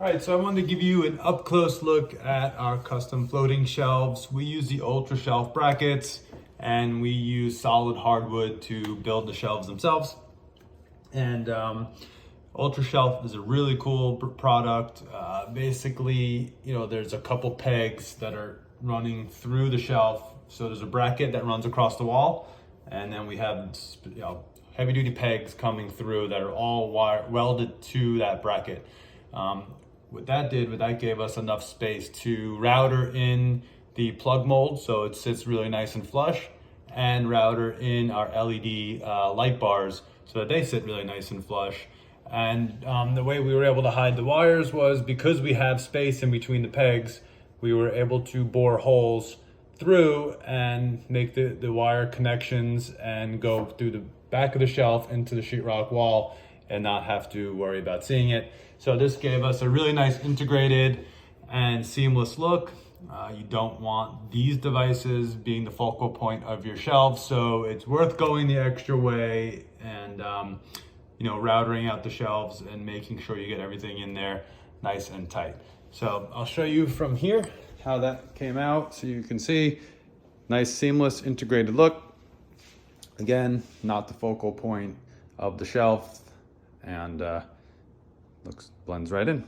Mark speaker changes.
Speaker 1: All right, so I wanted to give you an up-close look at our custom floating shelves. We use the Ultra Shelf brackets, and we use solid hardwood to build the shelves themselves. And Ultra Shelf is a really cool product. Basically, there's a couple pegs that are running through the shelf. So there's a bracket that runs across the wall, and then we have heavy-duty pegs coming through that are all welded to that bracket. What that gave us enough space to router in the plug mold so it sits really nice and flush, and router in our LED light bars so that they sit really nice and flush. And the way we were able to hide the wires was because we have space in between the pegs, we were able to bore holes through and make the wire connections and go through the back of the shelf into the sheetrock wall and not have to worry about seeing it. So this gave us a really nice integrated and seamless look. You don't want these devices being the focal point of your shelf, so it's worth going the extra way and routering out the shelves and making sure you get everything in there nice and tight. So I'll show you from here how that came out so you can see. Nice seamless integrated look. Again, not the focal point of the shelf, and blends right in.